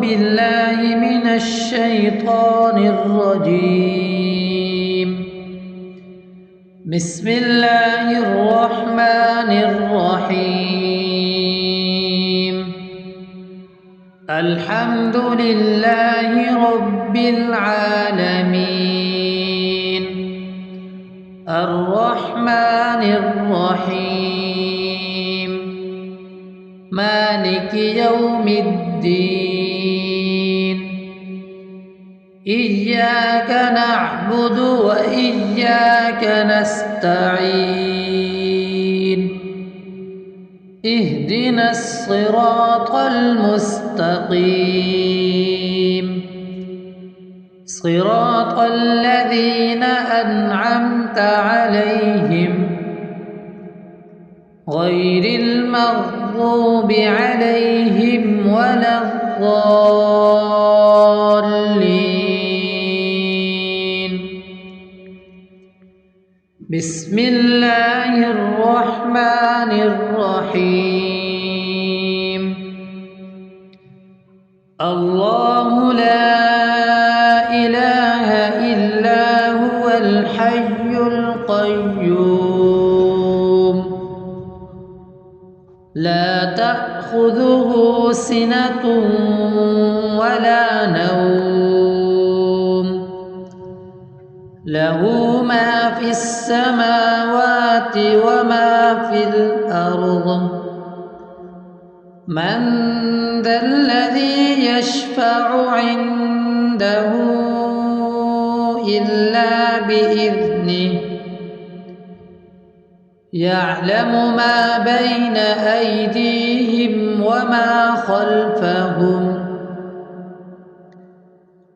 بالله من الشيطان الرجيم. بسم الله الرحمن الرحيم. الحمد لله رب العالمين الرحمن الرحيم مالك يوم الدين. إياك نعبد وإياك نستعين. اهدنا الصراط المستقيم صراط الذين أنعمت عليهم غير المغضوب عليهم ولا الضالين. بسم الله الرحمن الرحيم. الله لا إله إلا هو الحي القيوم لا تأخذه سنة ولا نوم له ما في السماوات وما في الأرض. من ذا الذي يشفع عنده إلا بإذنه يعلم ما بين أيديهم وما خلفهم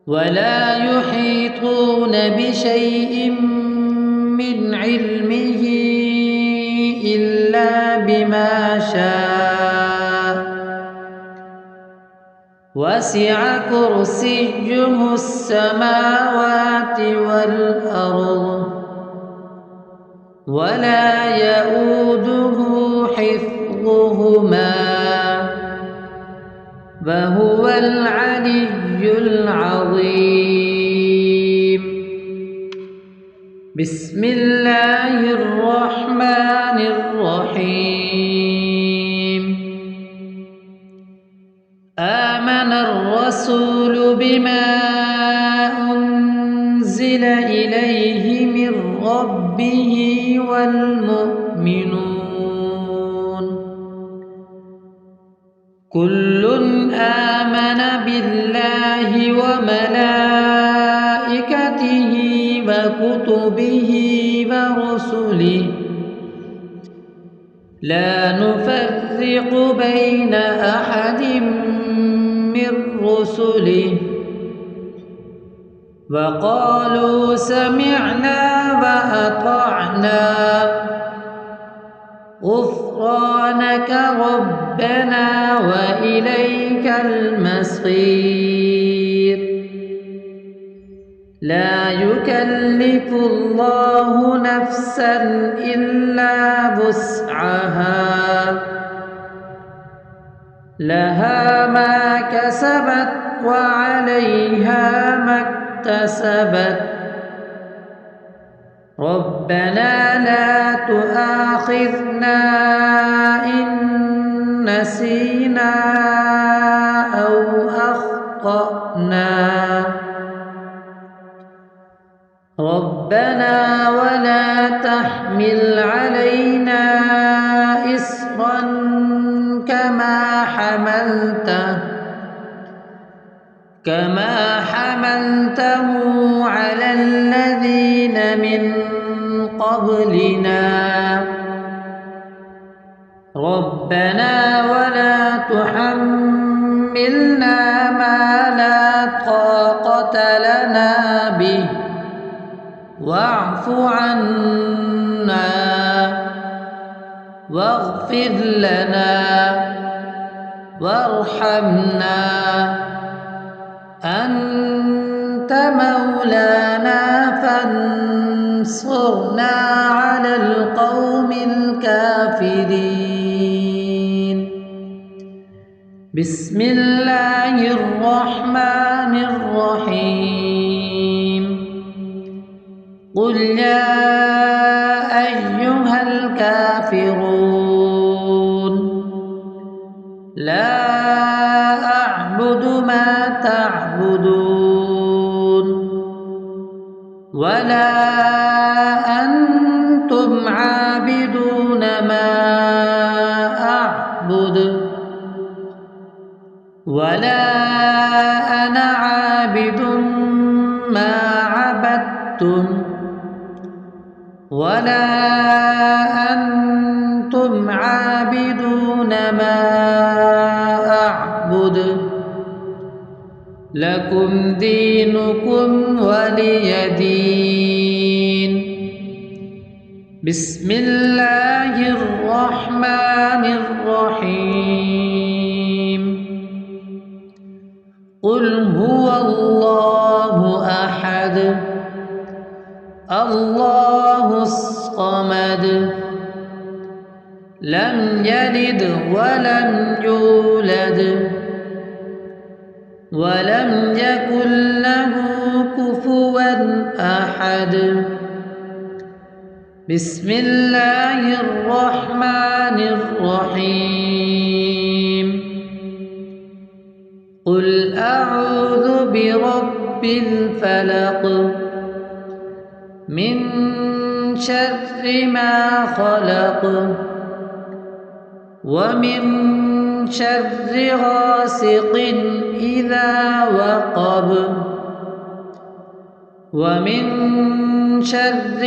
ولا يحيطون بشيء من علمه إلا بما شاء وسع كرسيه السماوات والأرض ولا يؤوده حفظهما وهو العلي العظيم. بسم الله الرحمن الرحيم. آمن الرسول بما أنزل إليه من ربه والمؤمنون كل آمن بالله وملائكته وكتبه ورسله لا نفرق بين أحد من رسله وقالوا سمعنا وأطعنا غفرانك ربنا وإليك المصير. لا يكلف الله نفسا إلا وسعها لها ما كسبت وعليها ما اكتسبت. ربنا لا تؤاخذنا إن نسينا أو أخطأنا. ربنا ولا تحمل علينا إصرا كما حملته على الذين من قبلنا. ربنا ولا تحملنا ما لا طاقة لنا به واعف عنا واغفر لنا وارحمنا أنت مولانا فانصرنا على القوم الكافرين. بسم الله الرحمن الرحيم قل يا أيها الكافرون لا أعبد ما تعبدون ولا أنتم عابدون ما أعبد ولا أنا عابد ما عبدتم ولا أنتم عابدون ما أعبد لكم دينكم ولي دين. بسم الله الرحمن الرحيم قل هو الله أحد الله الصمد لم يلد ولم يولد ولم يكن له كفوا أحد. بسم الله الرحمن الرحيم قل أعوذ برب الفلق من شر ما خلق ومن شر غاسق إذا وقب ومن شر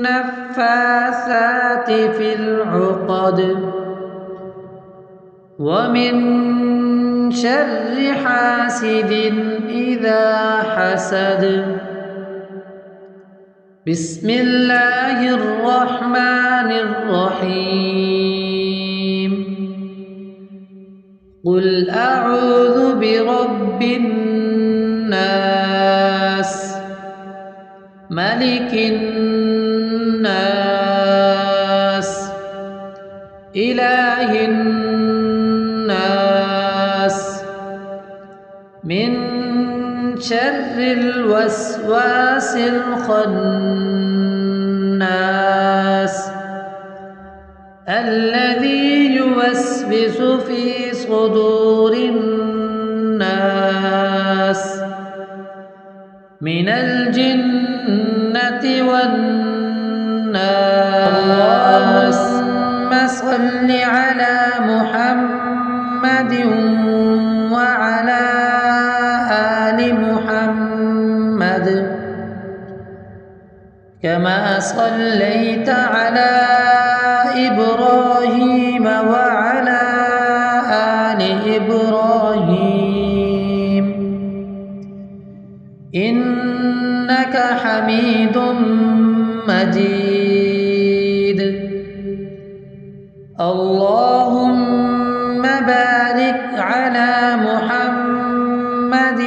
النفاثات في العقد ومن شر حاسد إذا حسد. بسم الله الرحمن الرحيم قل أعوذ برب الناس ملك الناس إله الناس من شر الوسواس الخناس الذي يوسوس في صدور الناس من الجنة والناس. اللهم صل على محمد وعلى آل محمد كما صليت على إبراهيم وعلى آل إبراهيم إنك حميد مجيد. اللهم بارك على محمد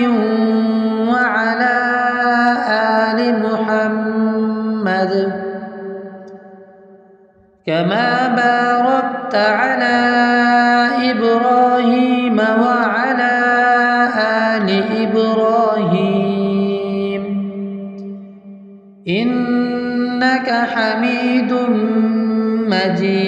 وعلى آل محمد كما باركت على إبراهيم وعلى آل إبراهيم إنك حميد مجيد.